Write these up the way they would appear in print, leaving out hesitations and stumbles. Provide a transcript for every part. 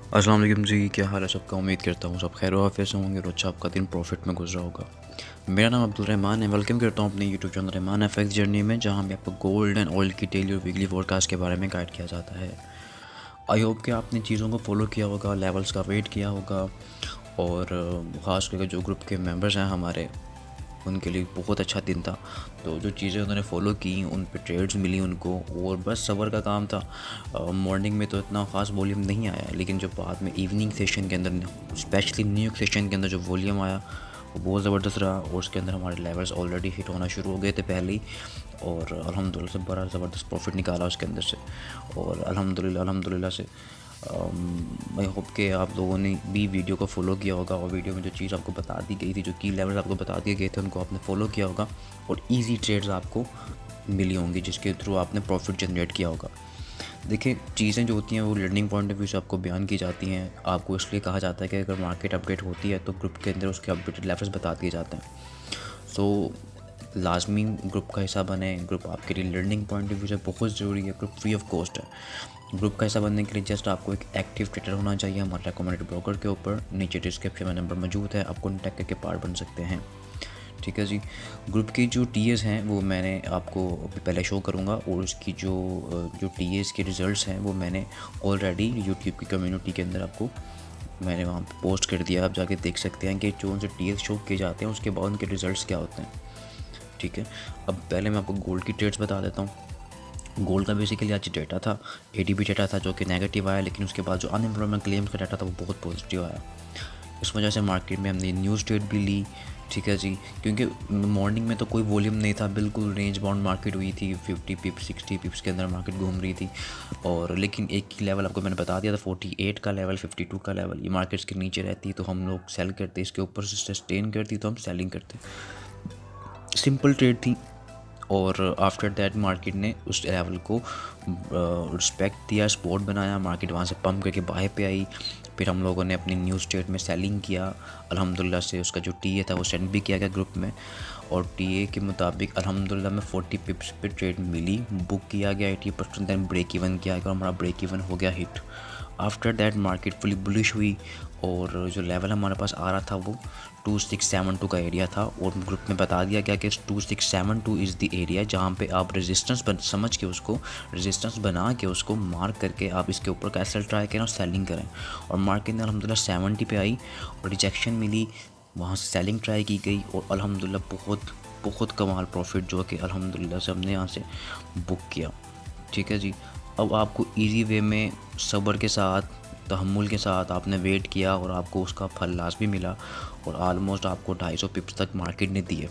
अस्सलाम वालेकुम जी, क्या हाल है सबका। उम्मीद करता हूँ सब खैर वाफियत से होंगे और अच्छा आपका दिन प्रॉफिट में गुजरा होगा। मेरा नाम अब्दुल रहमान है। वेलकम करता हूँ अपने YouTube channel Rahman FX journey में, जहाँ पे आपको गोल्ड एंड ऑयल की डेली और वीकली फोरकास्ट के बारे में गाइड किया जाता है। आई होप कि आपने चीज़ों को फॉलो किया होगा, लेवल्स का वेट किया होगा, और ख़ास करके जो ग्रुप के मेम्बर्स हैं हमारे, उनके लिए बहुत अच्छा दिन था। तो जो चीज़ें उन्होंने फॉलो की, उन पे ट्रेड्स मिली उनको, और बस सब्र का काम था। मॉर्निंग में तो इतना ख़ास वॉल्यूम नहीं आया, लेकिन जो बाद में इवनिंग सेशन के अंदर, स्पेशली न्यू यॉर्क सेशन के अंदर जो वॉल्यूम आया वो बहुत ज़बरदस्त रहा, और उसके अंदर हमारे लेवल्स ऑलरेडी हिट होना शुरू हो गए थे पहले ही, और अल्हम्दुलिल्लाह से बड़ा ज़बरदस्त प्रॉफिट निकाला उसके अंदर से। और अल्हम्दुलिल्लाह से आई होप कि आप लोगों ने भी वीडियो को फॉलो किया होगा, और वीडियो में जो चीज़ आपको बता दी गई थी, जो की लेवल्स आपको बता दिए गए थे, उनको आपने फॉलो किया होगा, और ईजी ट्रेड्स आपको मिली होंगी जिसके थ्रू आपने प्रॉफिट जनरेट किया होगा। देखिए, चीज़ें जो होती हैं वो लर्निंग पॉइंट ऑफ व्यू से आपको बयान की जाती हैं। आपको इसलिए कहा जाता है कि अगर मार्केट अपडेट होती है तो ग्रुप के अंदर उसके अपडेटेड लेवल्स बता दिए जाते हैं। सो लाजमी ग्रुप का हिस्सा बने। ग्रुप आपके लिए लर्निंग पॉइंट ऑफ व्यू से बहुत ज़रूरी है। ग्रुप फ्री ऑफ कॉस्ट है। ग्रुप का हिस्सा बनने के लिए जस्ट आपको एक एक्टिव ट्रेडर होना चाहिए हमारे कम्युनिटी ब्रोकर के ऊपर। नीचे डिस्क्रिप्शन में नंबर मौजूद है, आप कॉन्टैक्ट करके पार्ट बन सकते हैं। ठीक है जी। ग्रुप की जो टीएस हैं वो मैंने आपको अभी पहले शो करूँगा, और उसकी जो टीएस के रिज़ल्ट्स हैं वो मैंने ऑलरेडी यूट्यूब की कम्युनिटी के अंदर आपको मैंने वहाँ पे पोस्ट कर दिया। आप जाके देख सकते हैं कि जो उनसे टीएस शो किए जाते हैं उसके बाद उनके रिज़ल्ट्स क्या होते हैं। ठीक है। अब पहले मैं आपको गोल्ड की ट्रेड्स बता देता हूँ। गोल्ड का बेसिकली आज डेटा था, एडीबी डेटा था जो कि नेगेटिव आया, लेकिन उसके बाद जो अनएम्प्लॉयमेंट क्लेम्स का डाटा था वो बहुत पॉजिटिव आया। इस वजह से मार्केट में हमने न्यूज़ ट्रेड भी ली। ठीक है जी। क्योंकि मॉर्निंग में तो कोई वॉल्यूम नहीं था, बिल्कुल रेंज बाउंड मार्केट हुई थी, 50 पिप्स 60 पिप्स के अंदर मार्केट घूम रही थी। और लेकिन एक ही लेवल आपको मैंने बता दिया था, 48 का लेवल, 52 का लेवल, ये मार्केट्स के नीचे रहती तो हम लोग सेल करते, इसके ऊपर से सस्टेन करती तो हम सेलिंग करते। सिंपल ट्रेड थी। और आफ्टर दैट मार्केट ने उस लेवल को रिस्पेक्ट दिया, स्पॉट बनाया, मार्केट वहाँ से पम्प करके बाहर पे आई। फिर हम लोगों ने अपनी न्यूज़ ट्रेड में सेलिंग किया। अल्हम्दुलिल्लाह से उसका जो टीए था वो सेंड भी किया गया ग्रुप में, और टीए के मुताबिक अल्हम्दुलिल्लाह में 40 पिप्स पे ट्रेड मिली, बुक किया गया 80%, दैन ब्रेक इवन किया गया और हमारा ब्रेक इवन हो गया hit. After that market fully bullish हुई, और जो लेवल हमारे पास आ रहा था वो 2672 का एरिया था, और ग्रुप में बता दिया गया कि 2672 इज़ द एरिया जहाँ पे आप रेजिस्टेंस समझ के उसको रेजिस्टेंस बना के उसको मार्क करके आप इसके ऊपर कैसल ट्राई करें और सेलिंग करें। और मार्केट ने अल्हम्दुलिल्लाह 70 पे आई और रिजेक्शन मिली, वहाँ से सेलिंग ट्राई की गई, और अल्हम्दुलिल्लाह बहुत बहुत कमाल प्रॉफिट जो कि अल्हम्दुलिल्लाह से हमने यहाँ से बुक किया। ठीक है जी। अब आपको इजी वे में सब्र के साथ, तहम्मुल के साथ आपने वेट किया, और आपको उसका फल लाजमी मिला, और आलमोस्ट आपको 250 पिप्स तक मार्केट ने दिए।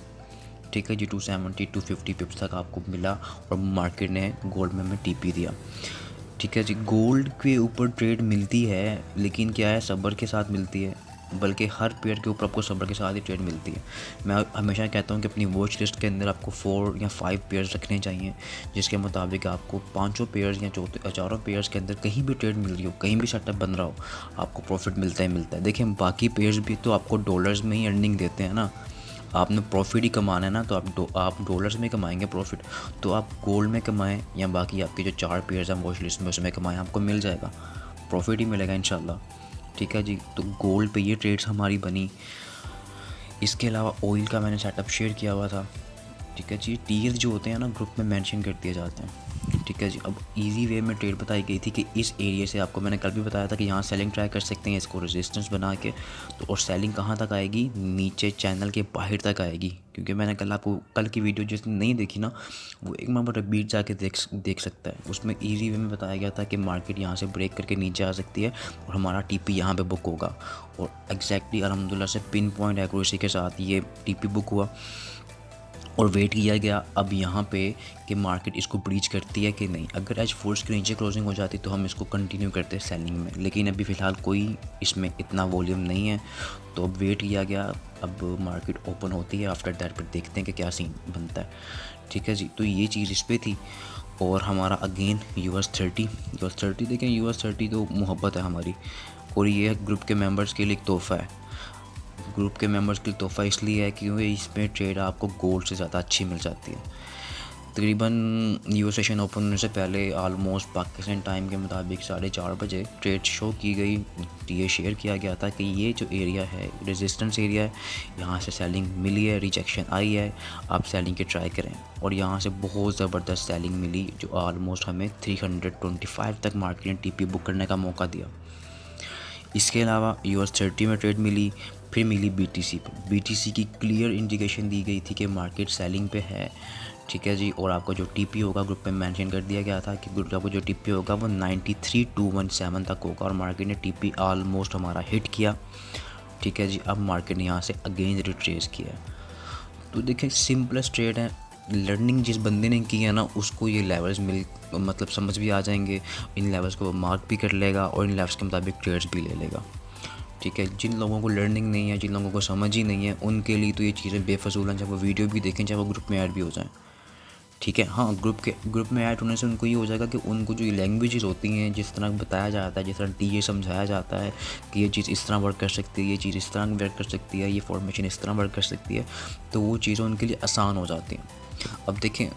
ठीक है जी। 270 250 पिप्स तक आपको मिला, और मार्केट ने गोल्ड में हमें टीपी दिया। ठीक है जी। गोल्ड के ऊपर ट्रेड मिलती है, लेकिन क्या है, सब्र के साथ मिलती है, बल्कि हर पेयर के ऊपर आपको सब्र के साथ ही ट्रेड मिलती है। मैं हमेशा कहता हूँ कि अपनी वॉच लिस्ट के अंदर आपको 4 या 5 पेयर्स रखने चाहिए, जिसके मुताबिक आपको 5 पेयर्स या 4 पेयर्स के अंदर कहीं भी ट्रेड मिल रही हो, कहीं भी सेटअप बन रहा हो, आपको प्रॉफिट मिलता ही मिलता है। देखिए, बाकी पेयर्स भी तो आपको डॉलर्स में ही अर्निंग देते हैं ना। आपने प्रॉफिट ही कमाना है ना, तो आप डॉलर्स में कमाएंगे प्रॉफिट, तो आप गोल्ड में कमाएं या बाकी आपके जो 4 पेयर्स हैं वॉच लिस्ट में उसमें कमाएं, आपको मिल जाएगा, प्रॉफिट ही मिलेगा इंशाल्लाह। ठीक है जी। तो गोल्ड पे ये ट्रेड्स हमारी बनी। इसके अलावा ऑयल का मैंने सेटअप शेयर किया हुआ था। ठीक है जी। टीएस जो होते हैं ना ग्रुप में मेंशन कर दिए जाते हैं। ठीक है जी। अब इजी वे में ट्रेड बताई गई थी कि इस एरिया से, आपको मैंने कल भी बताया था कि यहाँ सेलिंग ट्राई कर सकते हैं इसको रेजिस्टेंस बना के, तो और सेलिंग कहाँ तक आएगी, नीचे चैनल के बाहर तक आएगी। क्योंकि मैंने कल की वीडियो जिसने नहीं देखी ना, वो एक बार रिपीट जाके देख सकता है। उसमें ईजी वे में बताया गया था कि मार्केट यहाँ से ब्रेक करके नीचे आ सकती है, और हमारा टीपी यहाँ पे बुक होगा, और एग्जैक्टली अल्हम्दुलिल्लाह से पिन पॉइंट एक्यूरेसी के साथ ये टीपी बुक हुआ, और वेट किया गया अब यहाँ पे कि मार्केट इसको ब्रीच करती है कि नहीं। अगर एज फोर्स के नीचे क्लोजिंग हो जाती तो हम इसको कंटिन्यू करते सेलिंग में, लेकिन अभी फ़िलहाल कोई इसमें इतना वॉल्यूम नहीं है, तो अब वेट किया गया। अब मार्केट ओपन होती है, आफ्टर दैट पर देखते हैं कि क्या सीन बनता है। ठीक है जी। तो ये चीज़ इस पर थी। और हमारा अगेन US30 देखें, US30 तो मोहब्बत है हमारी, और ये ग्रुप के मेम्बर्स के लिए एक तोहफ़ा है। ग्रुप के मेंबर्स के लिए तोहफ़ा इसलिए है क्योंकि इसमें ट्रेड आपको गोल्ड से ज़्यादा अच्छी मिल जाती है। तकरीबन यूएस सेशन ओपन होने से पहले ऑलमोस्ट पाकिस्तान टाइम के मुताबिक 4:30 बजे ट्रेड शो की गई। ये शेयर किया गया था कि ये जो एरिया है रेजिस्टेंस एरिया है, यहाँ से सेलिंग मिली है, रिजेक्शन आई है, आप सेलिंग के ट्राई करें। और यहाँ से बहुत ज़बरदस्त सेलिंग मिली जो ऑलमोस्ट हमें 325 तक मार्केट ने टीपी बुक करने का मौका दिया। इसके अलावा US30 में ट्रेड मिली, फिर मिली BTC पे। BTC की क्लियर इंडिकेशन दी गई थी कि मार्केट सेलिंग पे है, ठीक है जी। और आपका जो TP होगा ग्रुप में मेंशन कर दिया गया था कि ग्रुप का जो TP होगा वो 93,217 तक होगा, और मार्केट ने TP ऑलमोस्ट हमारा हिट किया, ठीक है जी। अब मार्केट ने यहाँ से अगेन रिट्रेस किया है। तो देखिए सिंपलेस्ट ट्रेड है, लर्निंग जिस बंदे ने की है ना उसको ये लेवल्स मतलब समझ भी आ जाएंगे, इन लेवल्स को मार्क भी कर लेगा और इन लेवल्स के मुताबिक ट्रेड्स भी ले लेगा, ठीक है। जिन लोगों को लर्निंग नहीं है, जिन लोगों को समझ ही नहीं है, उनके लिए तो ये चीज़ें बेफजूल हैं, चाहे वो वीडियो भी देखें, चाहे वो ग्रुप में ऐड भी हो जाएं, ठीक है। हाँ, ग्रुप में ऐड होने से उनको ये हो जाएगा कि उनको जो लैंग्वेजेस होती हैं, जिस तरह बताया जाता है, जिस तरह ये समझाया जाता है कि ये चीज़ इस तरह वर्क कर सकती है, ये चीज़ इस तरह वर्क कर सकती है, ये फॉर्मेशन इस तरह वर्क कर सकती है, तो वो चीज़ें उनके लिए आसान हो जाती हैं। अब देखें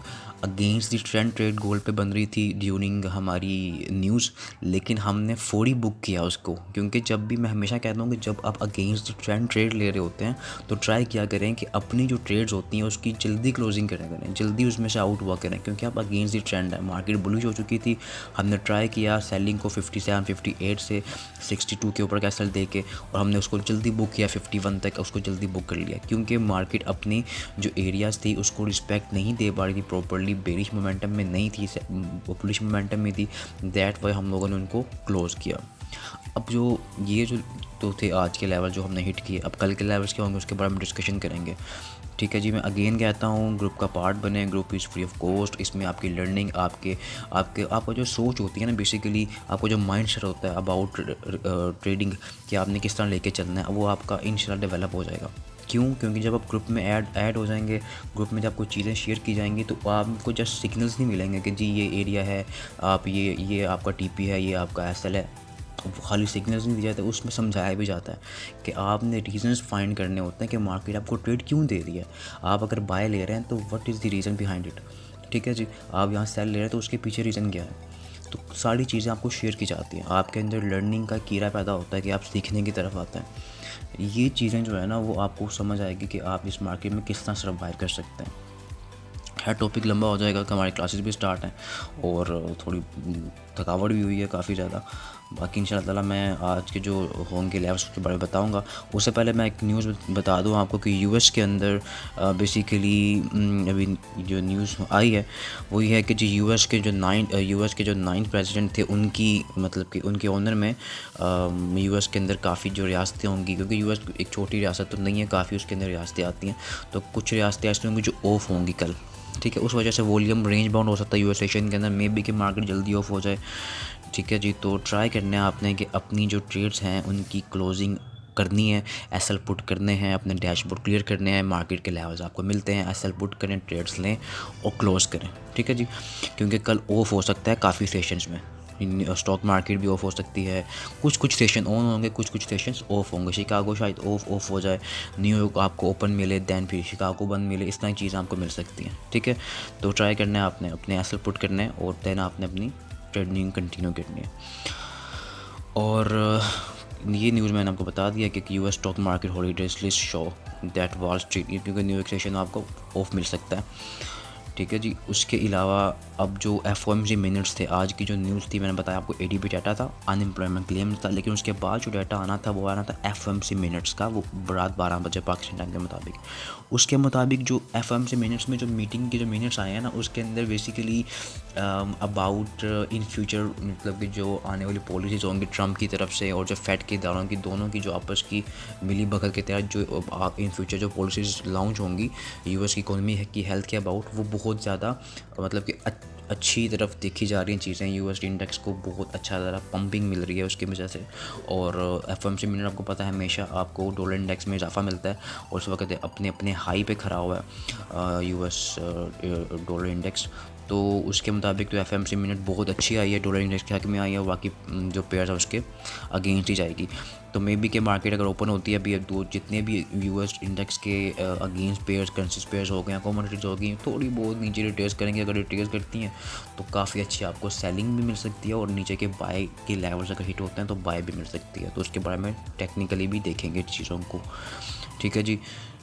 अगेंस्ट द ट्रेंड ट्रेड गोल पे बन रही थी ड्यूरिंग हमारी न्यूज़, लेकिन हमने 4 बुक किया उसको, क्योंकि जब भी मैं हमेशा कहता हूँ कि जब आप अगेंस्ट द ट्रेंड ट्रेड ले रहे होते हैं तो ट्राई किया करें कि अपनी जो ट्रेड्स होती हैं उसकी जल्दी क्लोजिंग करें, जल्दी उसमें से आउट हुआ करें, क्योंकि आप अगेंस्ट द ट्रेंड है। मार्केट बुलिश हो चुकी थी, हमने ट्राई किया सेलिंग को 57, 58 से 62 के ऊपर कैसल दे के, और हमने उसको जल्दी बुक किया 51 तक, उसको जल्दी बुक कर लिया, क्योंकि मार्केट अपनी जो एरियाज़ थी उसको रिस्पेक्ट नहीं दे पा रही थी प्रॉपर्ली, बेरिश मोमेंटम में नहीं थी, बुलिश मोमेंटम में थी, दैट वाई हम लोगों ने उनको क्लोज़ किया। अब जो ये जो तो थे आज के लेवल जो हमने हिट किए, अब कल के लेवल्स क्या होंगे उसके बारे में डिस्कशन करेंगे, ठीक है जी। मैं अगेन कहता हूँ ग्रुप का पार्ट बने, group is free of cost. इसमें आपकी लर्निंग, आपका जो सोच होती है ना, बेसिकली आपको जो माइंड सेट होता है अबाउट ट्रेडिंग कि आपने किस तरह लेके चलना है, वो आपका इंशाल्लाह डेवलप हो जाएगा। क्यों? क्योंकि जब आप ग्रुप में ऐड हो जाएंगे, ग्रुप में जब आपको चीज़ें शेयर की जाएंगी तो आपको जस्ट सिग्नल्स नहीं मिलेंगे कि जी ये एरिया है, आप ये आपका TP है, ये आपका SL है, खाली सिग्नल्स नहीं दिए जाते, उसमें समझाया भी जाता है कि आपने रीजंस फाइंड करने होते हैं कि मार्केट आपको ट्रेड क्यों दे रही है। आप अगर बाय ले रहे हैं तो what is the reason behind it, ठीक है जी। आप यहाँ सेल ले रहे हैं तो उसके पीछे रीज़न क्या है, तो सारी चीज़ें आपको शेयर की जाती हैं। आपके अंदर लर्निंग का कीड़ा पैदा होता है कि आप सीखने की तरफ आते हैं। ये चीज़ें जो है ना वो आपको समझ आएगी कि आप इस मार्केट में किस तरह सर्वाइव कर सकते हैं। खैर टॉपिक लंबा हो जाएगा कि हमारी क्लासेस भी स्टार्ट हैं और थोड़ी थकावट भी हुई है काफ़ी ज़्यादा। बाकी इंशाल्लाह ताला मैं आज के जो होंगे लेवल्स के बारे में बताऊंगा। उससे पहले मैं एक न्यूज़ बता दूं आपको कि यूएस के अंदर बेसिकली अभी जो न्यूज़ आई है वो ये है कि जी यूएस के जो 9 प्रेसिडेंट थे उनकी मतलब कि उनके ऑनर में यूएस के अंदर काफ़ी जो रियासतें होंगी, क्योंकि यूएस एक छोटी रियासत तो नहीं है, काफ़ी उसके अंदर रियासतें आती हैं, तो कुछ रियासतें ऐसी होंगी जो ऑफ होंगी कल, ठीक है। उस वजह से वॉल्यूम रेंज बाउंड हो सकता है यूएस सेशन के अंदर, मे बी कि मार्केट जल्दी ऑफ हो जाए, ठीक है जी। तो ट्राई करना है आपने कि अपनी जो ट्रेड्स हैं उनकी क्लोजिंग करनी है, SL पुट करने हैं, अपने डैशबोर्ड क्लियर करने हैं, मार्केट के लेवल्स आपको मिलते हैं, SL पुट करें, ट्रेड्स लें और क्लोज़ करें, ठीक है जी। क्योंकि कल ऑफ हो सकता है काफ़ी सेशंस में, स्टॉक मार्केट भी ऑफ हो सकती है, कुछ सेशन ऑन होंगे, कुछ सेशंस ऑफ होंगे। शिकागो शायद ऑफ हो जाए, न्यूयॉर्क आपको ओपन मिले, दैन फिर शिकागो बंद मिले, इस तरह की चीज़ें आपको मिल सकती हैं, ठीक है। तो ट्राई करना है आपने अपने SL पुट करना है और दैन आपने अपनी ट्रेडिंग कंटिन्यू करनी है। और ये न्यूज़ मैंने आपको बता दिया कि US stock market holidays list show that wall street, क्योंकि न्यूयॉर्क सेशन आपको ऑफ मिल सकता है, ठीक है जी। उसके अलावा अब जो FOMC मिनट्स थे, आज की जो न्यूज़ थी मैंने बताया आपको ADP डाटा था, अनएम्प्लॉयमेंट क्लेम था, लेकिन उसके बाद जो डाटा आना था वो आना था FOMC मिनट्स का, वो रात 12 बजे पाकिस्तान टाइम के मुताबिक। उसके मुताबिक जो FOMC मिनट्स में जो मीटिंग के जो मिनट्स आए हैं ना, उसके अंदर बेसिकली अबाउट इन फ्यूचर मतलब कि जो आने वाली पॉलिसीज़ होंगी ट्रम्प की तरफ से और जो फेड के इदारों की, दोनों की जो आपस की मिली भगत के तहत जो इन फ्यूचर जो पॉलिसीज़ लॉन्च होंगी US की इकोनॉमी की हेल्थ के अबाउट, वो बहुत ज़्यादा मतलब कि अच्छी तरफ देखी जा रही हैं चीज़ें। US इंडेक्स को बहुत अच्छा ज़रा पंपिंग मिल रही है उसकी वजह से। और FOMC मिनट आपको पता है हमेशा आपको डॉलर इंडेक्स में इजाफा मिलता है और उस वक्त अपने हाई पे खड़ा हुआ है US डॉलर इंडेक्स। तो उसके मुताबिक तो एफएमसी मिनट बहुत अच्छी आई है, डॉलर इंडेक्स के हक में आई है, बाकी जो पेयर्स है उसके अगेंस्ट ही जाएगी। तो मे बी के मार्केट अगर ओपन होती है अभी दो जितने भी यूएस इंडेक्स के अगेंस्ट पेयर्स करेंसीज पेयर्स हो गए हैं, कमोडिटीज हो गई, थोड़ी बहुत नीचे रिट्रेस करेंगे। अगर रिट्रेस करती हैं तो काफ़ी अच्छी आपको सेलिंग भी मिल सकती है, और नीचे के बाय के लेवल्स अगर हिट होते हैं तो बाय भी मिल सकती है। तो उसके बारे में टेक्निकली भी देखेंगे चीज़ों को, ठीक है जी।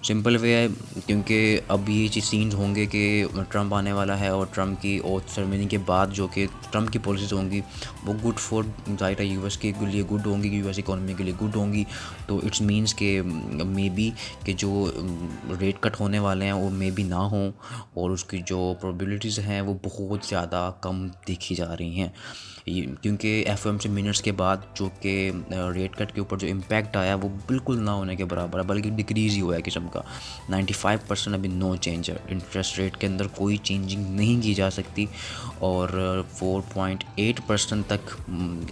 सिंपल वे है, क्योंकि अब ये चीज़ सीन्स होंगे कि ट्रंप आने वाला है, और ट्रंप की ओथ सेरेमनी के बाद जो कि ट्रंप की पॉलिसीज़ होंगी वो गुड फॉर ज़ाहिर है यूएस के लिए गुड होंगी, यूएस इकोनॉमी के लिए गुड होंगी। तो इट्स मीन्स के मे बी कि जो रेट कट होने वाले हैं वो मे बी ना हों, और उसकी जो प्रोबेबिलिटीज़ हैं वो बहुत ज़्यादा कम देखी जा रही हैं, क्योंकि एफओएमसी मिनट्स के बाद जो कि रेट कट के ऊपर जो इम्पैक्ट आया वो बिल्कुल ना होने के बराबर है, बल्कि डिक्रीज़ ही हुआ है किस्म का। 95% अभी नो चेंज है, इंटरेस्ट रेट के अंदर कोई चेंजिंग नहीं की जा सकती, और 4.8% तक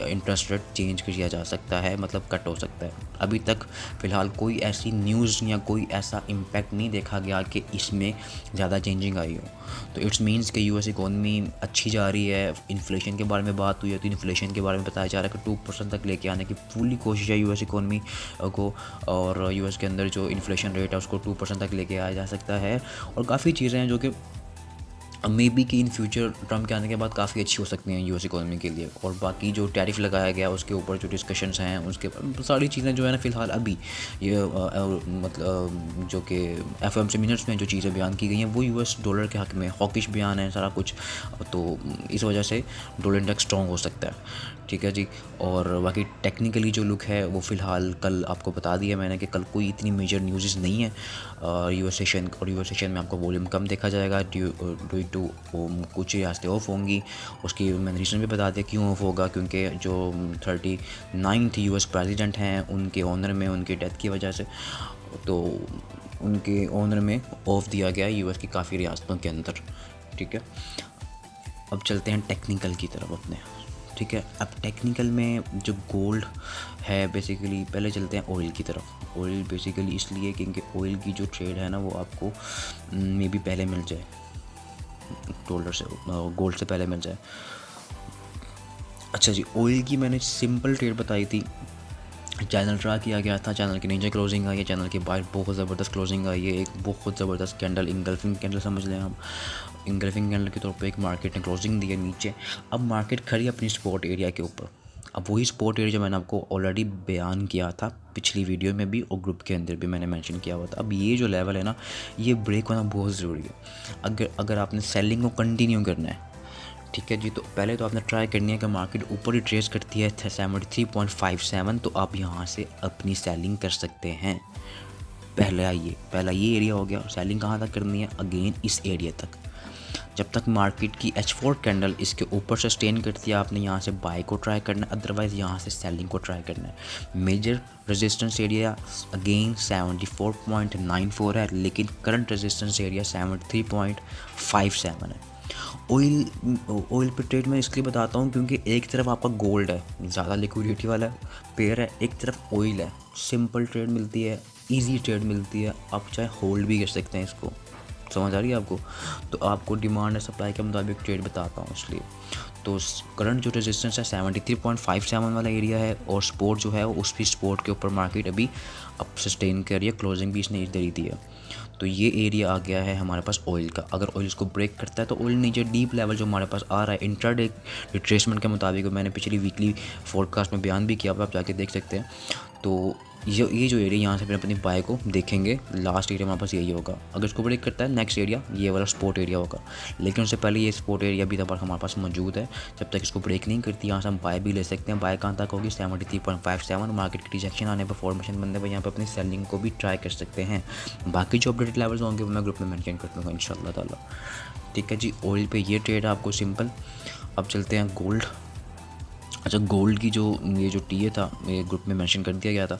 इंटरेस्ट रेट चेंज किया जा सकता है, मतलब कट हो सकता है। अभी तक फ़िलहाल कोई ऐसी न्यूज़ या कोई ऐसा इम्पैक्ट नहीं देखा गया कि इसमें ज़्यादा चेंजिंग आई हो। तो इट्स मीन्स कि यूएस इकोनॉमी अच्छी जा रही है। इन्फ्लेशन के बारे में बात हुई है तो इन्फ्लेशन के बारे में बताया जा रहा है कि 2% तक लेके आने की पूरी कोशिश है यूएस इकोनॉमी को, और यूएस के अंदर जो इन्फ्लेशन रेट है उसको 2% तक लेके आया जा सकता है। और काफ़ी चीज़ें हैं जो कि मे बी कि इन फ्यूचर ट्रम्प के आने के बाद काफ़ी अच्छी हो सकती हैं यूएस इकोनॉमी के लिए। और बाकी जो टैरिफ लगाया गया उसके ऊपर जो डिस्कशंस हैं उसके सारी चीज़ें जो है ना फ़िलहाल अभी ये मतलब जो कि एफओएमसी मिनट्स में जो चीज़ें बयान की गई हैं वो यूएस डॉलर के हक़ में हॉकिश बयान है सारा कुछ। तो इस वजह से डॉलर इंडेक्स स्ट्रॉन्ग हो सकता है, ठीक है जी। और बाकी टेक्निकली जो लुक है वो फ़िलहाल कल आपको बता दिया मैंने कि कल कोई इतनी मेजर न्यूज़ नहीं है यूएस सेशन, और यूएस सेशन में आपको वॉल्यूम कम देखा जाएगा ड्यू टू कुछ रियासतें ऑफ होंगी। उसकी मैंने रीज़न भी बता दिया क्यों ऑफ होगा, क्योंकि जो 39th यूएस प्रेसिडेंट हैं उनके ऑनर में उनकी डेथ की वजह से, तो उनके ऑनर में ऑफ दिया गया यूएस की काफ़ी रियासतों के अंदर, ठीक है। अब चलते हैं टेक्निकल की तरफ अपने, ठीक है। अब टेक्निकल में जो गोल्ड है बेसिकली, पहले चलते हैं ऑयल की तरफ। ऑयल बेसिकली इसलिए क्योंकि ऑयल की जो ट्रेड है ना वो आपको मे बी पहले मिल जाए डॉलर से, गोल्ड से पहले मिल जाए। अच्छा जी, ऑयल की मैंने सिंपल ट्रेड बताई थी, चैनल ट्रा किया गया था, चैनल के नीचे क्लोजिंग आई है, चैनल के बाहर बहुत ज़बरदस्त क्लोजिंग आई है, एक बहुत ज़बरदस्त कैंडल, इंगल्फिंग कैंडल समझ लें हम, इंगल्फिंग कैंडल के तौर पे एक मार्केट ने क्लोजिंग दी है नीचे। अब मार्केट खड़ी अपनी सपोर्ट एरिया के ऊपर। अब वही सपोर्ट एरिया जो मैंने आपको ऑलरेडी बयान किया था पिछली वीडियो में भी और ग्रुप के अंदर भी मैंने मेंशन किया हुआ था। अब ये जो लेवल है ना ये ब्रेक होना बहुत ज़रूरी है अगर आपने सेलिंग को कंटिन्यू करना है, ठीक है जी। तो पहले तो आपने ट्राई करनी है कि मार्केट ऊपर ही ट्रेस करती है 73.57, तो आप यहाँ से अपनी सेलिंग कर सकते हैं। पहला ये एरिया हो गया। सेलिंग कहाँ तक करनी है? अगेन इस एरिया तक, जब तक मार्केट की H4 कैंडल इसके ऊपर सस्टेन करती है आपने यहाँ से बाय को ट्राई करना है, अदरवाइज़ यहाँ से सेलिंग को ट्राई करना है। मेजर रेजिस्टेंस एरिया अगेन 74.94 है, लेकिन करंट रेजिस्टेंस एरिया 73.57 है। ऑयल पे ट्रेड मैं इसलिए बताता हूँ क्योंकि एक तरफ आपका गोल्ड है, ज़्यादा लिक्विडिटी वाला पेयर है, एक तरफ ऑयल है, सिंपल ट्रेड मिलती है, इजी ट्रेड मिलती है, आप चाहे होल्ड भी कर सकते हैं इसको। समझ आ रही है आपको? तो आपको डिमांड और सप्लाई के मुताबिक ट्रेड बताता हूँ इसलिए। तो करंट जो रेजिस्टेंस है 73.57 वाला एरिया है, और सपोर्ट जो है उस भी सपोर्ट के ऊपर मार्केट अभी अब सस्टेन कर रही है, क्लोजिंग भी इसने इधर ही दी है। तो ये एरिया आ गया है हमारे पास ऑयल का। अगर ऑयल इसको ब्रेक करता है तो ऑयल नीचे डीप लेवल जो हमारे पास आ रहा है इंट्राडे रिट्रेसमेंट के मुताबिक, मैंने पिछली वीकली फोरकास्ट में बयान भी किया हुआ, आप जाके देख सकते हैं। तो ये जो एरिया यहाँ से फिर अपनी बाय को देखेंगे, लास्ट एरिया हमारे पास यही होगा। अगर इसको ब्रेक करता है नेक्स्ट एरिया ये वाला सपोर्ट एरिया होगा, लेकिन उससे पहले ये सपोर्ट एरिया अभी तक हमारे पास मौजूद है। जब तक इसको ब्रेक नहीं करती यहाँ से हम बाय भी ले सकते हैं। बाय कहाँ तक होगी? 73.57। मार्केट की रिजेक्शन आने पर, फॉर्मेशन बनने पर यहाँ पर अपनी सेलिंग को भी ट्राई कर सकते हैं। बाकी जो अपडेटेड लेवल्स होंगे वो मैं ग्रुप में मेंशन कर दूँगा इंशाल्लाह ताला, ठीक है जी। ऑयल पे ये ट्रेड है आपको सिंपल। अब चलते हैं गोल्ड। अच्छा, गोल्ड की जो ये जो टी ए था ये ग्रुप में मेंशन कर दिया गया था।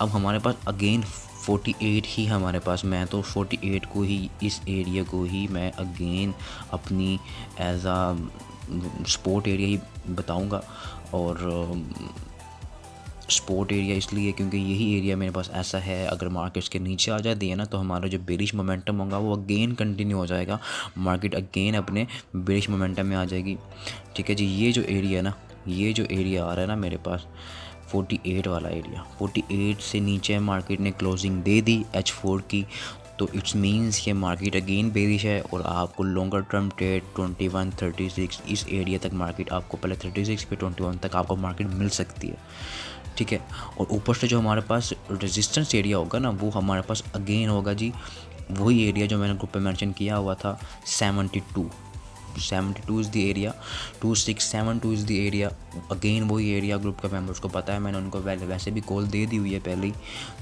अब हमारे पास अगेन 48 ही हमारे पास, मैं तो 48 को ही, इस एरिया को ही मैं अगेन अपनी एज आ सपोर्ट एरिया ही बताऊंगा। और सपोर्ट एरिया इसलिए क्योंकि यही एरिया मेरे पास ऐसा है, अगर मार्केट्स के नीचे आ जाती है ना तो हमारा जो बेरिश मोमेंटम होगा वो अगेन कंटिन्यू हो जाएगा, मार्केट अगेन अपने बेरिश मोमेंटम में आ जाएगी। ठीक है जी, ये जो एरिया ना, ये जो एरिया आ रहा है ना मेरे पास 48 वाला एरिया, 48 से नीचे मार्केट ने क्लोजिंग दे दी H4 की, तो इट्स मीन्स ये मार्केट अगेन बेरिश है और आपको लॉन्गर टर्म ट्रेड 21 36 इस एरिया तक मार्केट आपको पहले 36 पे 21 तक आपको मार्केट मिल सकती है। ठीक है, और ऊपर से जो हमारे पास रेजिस्टेंस एरिया होगा ना वो हमारे पास अगेन होगा जी वही एरिया जो मैंने ग्रुप पे मेंशन किया हुआ था 72 is the area, 2672 is the area. Again वही एरिया ग्रुप का मेंबर्स को पता है, मैंने उनको वैसे भी कॉल दे दी हुई है पहले ही।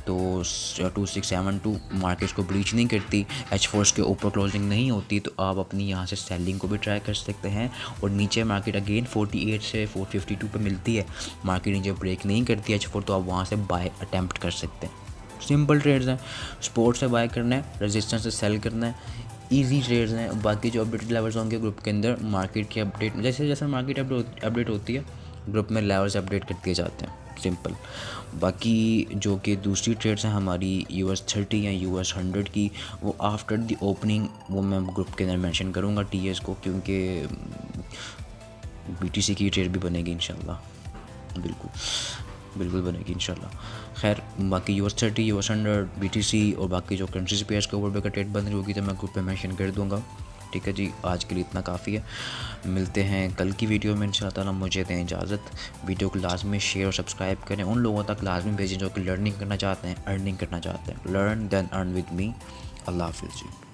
तो 2672 मार्केट्स को ब्रीच नहीं करती, H4 के ऊपर क्लोजिंग नहीं होती, तो आप अपनी यहाँ से सेलिंग को भी ट्राई कर सकते हैं। और नीचे मार्केट अगेन 48 से 452 पे मिलती है, मार्केट नीचे ब्रेक नहीं करती H4, तो आप वहाँ से बाय अटैम्प्ट कर सकते हैं। सिंपल ट्रेड्स हैं, सपोर्ट से बाय करना है, रेजिस्टेंस से सेल करना है, इजी ट्रेड्स हैं। बाकी जो अपडेट लेवल्स होंगे ग्रुप के अंदर मार्केट के अपडेट, जैसे जैसे मार्केट अपडेट होती है ग्रुप में लेवल्स अपडेट कर दिए जाते हैं, सिंपल। बाकी जो कि दूसरी ट्रेड्स हैं हमारी US30 या US100 की, वो आफ्टर द ओपनिंग वो मैं ग्रुप के अंदर मेंशन करूँगा TS को, क्योंकि BTC की ट्रेड भी बनेगी इंशाल्लाह, बिल्कुल बनेगी इंशाल्लाह। खैर बाकी US30 US100 BTC और बाकी जो करेंसीज पेयर्स के ऊपर का ट्रेड बन रही होगी तो मैं ग्रुप पे मेंशन कर दूंगा। ठीक है जी, आज के लिए इतना काफ़ी है, मिलते हैं कल की वीडियो में इंशाल्लाह। मुझे दें इजाज़त, वीडियो को लाजमी शेयर और सब्सक्राइब करें, उन लोगों तक लाजमी भेजें जो कि लर्निंग करना चाहते हैं, अर्निंग करना चाहते हैं। Learn then earn with me. अल्लाह हाफिज़ जी।